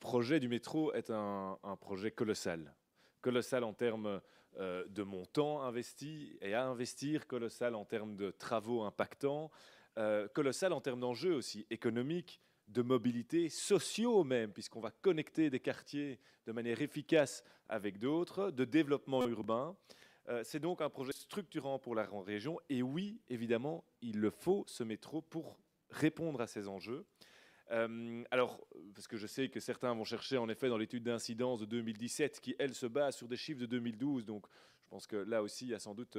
projet du métro est un projet colossal. Colossal en termes de montants investis et à investir, colossal en termes de travaux impactants, colossal en termes d'enjeux aussi économiques, de mobilité, sociaux même, puisqu'on va connecter des quartiers de manière efficace avec d'autres, de développement urbain. C'est donc un projet structurant pour la région. Et oui, évidemment, il le faut, ce métro, pour répondre à ces enjeux. Alors, parce que je sais que certains vont chercher en effet dans l'étude d'incidence de 2017, qui elle se base sur des chiffres de 2012, donc je pense que là aussi il y a sans doute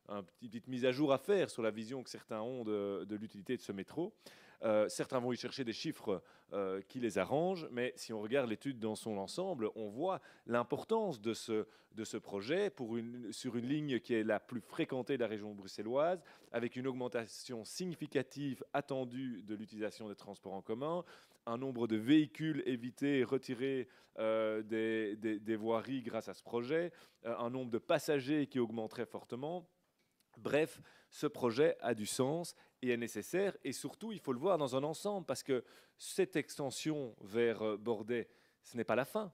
une petite mise à jour à faire sur la vision que certains ont de l'utilité de ce métro. Certains vont y chercher des chiffres qui les arrangent, mais si on regarde l'étude dans son ensemble, on voit l'importance de ce projet sur une ligne qui est la plus fréquentée de la région bruxelloise, avec une augmentation significative attendue de l'utilisation des transports en commun, un nombre de véhicules évités et retirés des voiries grâce à ce projet, un nombre de passagers qui augmenterait fortement. Bref, ce projet a du sens et est nécessaire, et surtout, il faut le voir dans un ensemble, parce que cette extension vers Bordet, ce n'est pas la fin.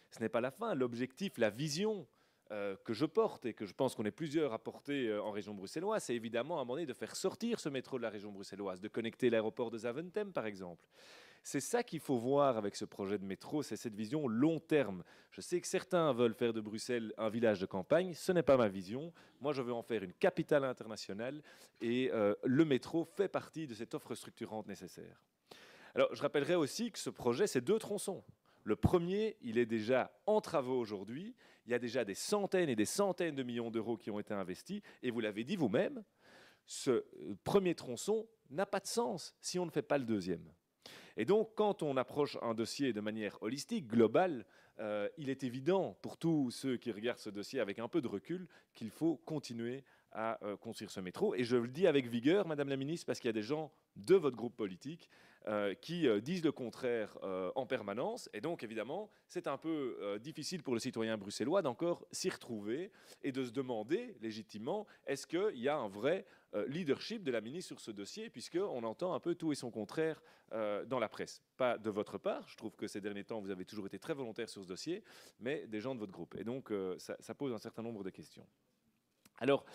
Ce n'est pas la fin. L'objectif, la vision que je porte, et que je pense qu'on est plusieurs à porter en région bruxelloise, c'est évidemment à un moment donné de faire sortir ce métro de la région bruxelloise, de connecter l'aéroport de Zaventem, par exemple. C'est ça qu'il faut voir avec ce projet de métro, c'est cette vision long terme. Je sais que certains veulent faire de Bruxelles un village de campagne, ce n'est pas ma vision. Moi, je veux en faire une capitale internationale, et le métro fait partie de cette offre structurante nécessaire. Alors, je rappellerai aussi que ce projet, c'est 2 tronçons. Le premier, il est déjà en travaux aujourd'hui. Il y a déjà des centaines et des centaines de millions d'euros qui ont été investis. Et vous l'avez dit vous-même, ce premier tronçon n'a pas de sens si on ne fait pas le deuxième. Et donc, quand on approche un dossier de manière holistique, globale, il est évident pour tous ceux qui regardent ce dossier avec un peu de recul qu'il faut continuer à construire ce métro. Et je le dis avec vigueur, Madame la Ministre, parce qu'il y a des gens de votre groupe politique qui disent le contraire en permanence. Et donc, évidemment, c'est un peu difficile pour le citoyen bruxellois d'encore s'y retrouver et de se demander légitimement, est-ce qu'il y a un vrai leadership de la ministre sur ce dossier, puisqu'on entend un peu tout et son contraire dans la presse. Pas de votre part, je trouve que ces derniers temps, vous avez toujours été très volontaire sur ce dossier, mais des gens de votre groupe. Et donc, ça pose un certain nombre de questions. Alors,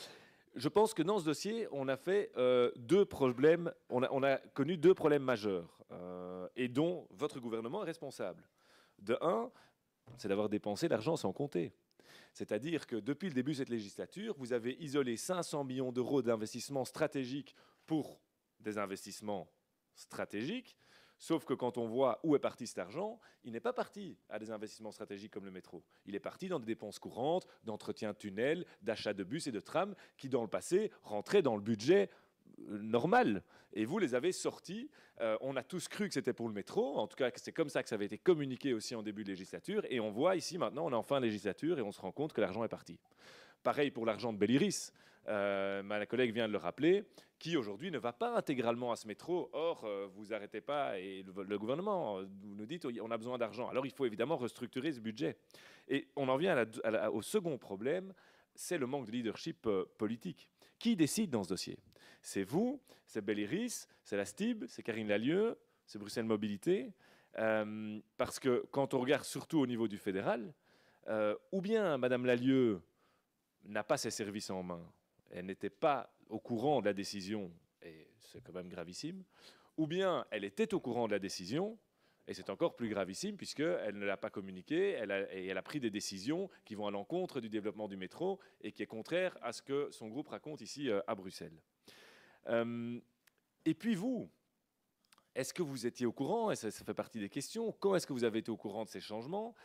je pense que dans ce dossier, on a fait 2 problèmes, on a connu 2 problèmes majeurs, et dont votre gouvernement est responsable. De un, c'est d'avoir dépensé l'argent sans compter. C'est-à-dire que depuis le début de cette législature, vous avez isolé 500 millions d'euros d'investissements stratégiques pour des investissements stratégiques, sauf que quand on voit où est parti cet argent, il n'est pas parti à des investissements stratégiques comme le métro. Il est parti dans des dépenses courantes, d'entretien de tunnels, d'achat de bus et de trams, qui dans le passé rentraient dans le budget normal. Et vous les avez sortis. On a tous cru que c'était pour le métro. En tout cas, c'est comme ça que ça avait été communiqué aussi en début de législature. Et on voit ici maintenant, on est en fin de législature et on se rend compte que l'argent est parti. Pareil pour l'argent de Belliris. Ma collègue vient de le rappeler, qui aujourd'hui ne va pas intégralement à ce métro. Or, vous n'arrêtez pas, et le gouvernement, vous nous dites on a besoin d'argent. Alors, il faut évidemment restructurer ce budget. Et on en vient au second problème, c'est le manque de leadership politique. Qui décide dans ce dossier? C'est vous, c'est Belliris, c'est la STIB, c'est Karine Lallieu, c'est Bruxelles Mobilité. Parce que quand on regarde surtout au niveau du fédéral, ou bien Madame Lallieu n'a pas ses services en main, elle n'était pas au courant de la décision, et c'est quand même gravissime, ou bien elle était au courant de la décision, et c'est encore plus gravissime puisqu'elle ne l'a pas communiqué, et elle a pris des décisions qui vont à l'encontre du développement du métro et qui est contraire à ce que son groupe raconte ici à Bruxelles. Et puis vous, est-ce que vous étiez au courant, et ça fait partie des questions, quand est-ce que vous avez été au courant de ces changements?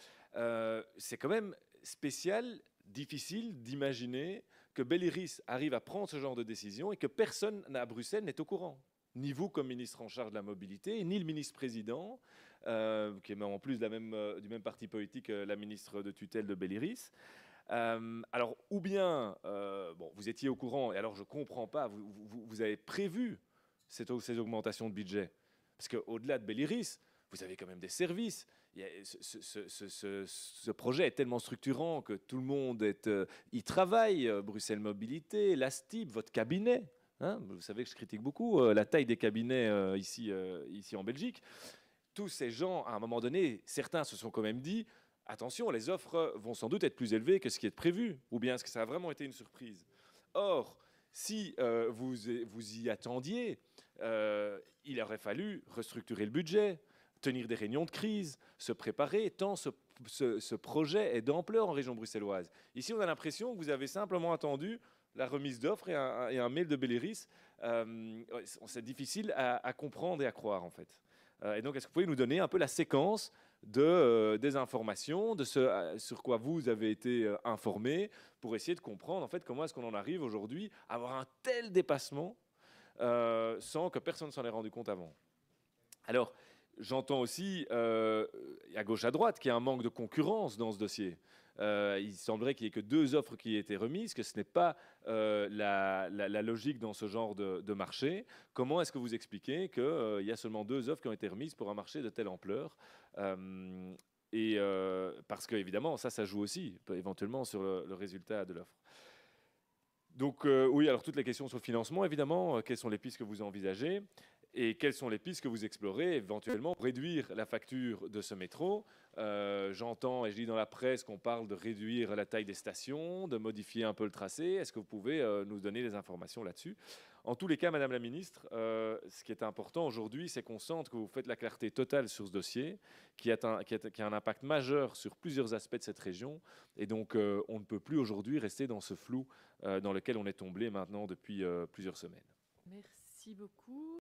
C'est quand même spécial, difficile d'imaginer que Belliris arrive à prendre ce genre de décision et que personne à Bruxelles n'est au courant. Ni vous comme ministre en charge de la mobilité, ni le ministre-président, qui est en plus du même parti politique, la ministre de tutelle de Belliris. Alors, ou bien, bon, vous étiez au courant, et alors je ne comprends pas, vous avez prévu ces augmentations de budget. Parce qu'au-delà de Belliris, vous avez quand même des services. Ce projet est tellement structurant que tout le monde y travaille. Bruxelles Mobilité, la STIB, votre cabinet. Hein, vous savez que je critique beaucoup la taille des cabinets ici en Belgique. tous ces gens, à un moment donné, certains se sont quand même dit, attention, les offres vont sans doute être plus élevées que ce qui est prévu, ou bien est-ce que ça a vraiment été une surprise? Or, si vous y attendiez, il aurait fallu restructurer le budget, tenir des réunions de crise, se préparer, tant ce projet est d'ampleur en région bruxelloise. Ici, on a l'impression que vous avez simplement attendu la remise d'offres et un mail de Belléris. C'est difficile à comprendre et à croire, en fait. Et donc, est-ce que vous pouvez nous donner un peu la séquence des informations, de ce sur quoi vous avez été informé, pour essayer de comprendre en fait comment est-ce qu'on en arrive aujourd'hui à avoir un tel dépassement sans que personne ne s'en ait rendu compte avant. Alors, j'entends aussi à gauche à droite qu'il y a un manque de concurrence dans ce dossier. Il semblerait qu'il n'y ait que 2 offres qui aient été remises, que ce n'est pas la logique dans ce genre de marché. Comment est-ce que vous expliquez qu'il y a seulement 2 offres qui ont été remises pour un marché de telle ampleur? Parce qu'évidemment, ça joue aussi éventuellement sur le résultat de l'offre. Donc oui, alors toutes les questions sur le financement, évidemment, quelles sont les pistes que vous envisagez et quelles sont les pistes que vous explorez éventuellement pour réduire la facture de ce métro? J'entends et je lis dans la presse qu'on parle de réduire la taille des stations, de modifier un peu le tracé. Est-ce que vous pouvez nous donner des informations là-dessus? En tous les cas, Madame la Ministre, ce qui est important aujourd'hui, c'est qu'on sente que vous faites la clarté totale sur ce dossier, qui a un impact majeur sur plusieurs aspects de cette région. Et donc, on ne peut plus aujourd'hui rester dans ce flou dans lequel on est tombé maintenant depuis plusieurs semaines. Merci beaucoup.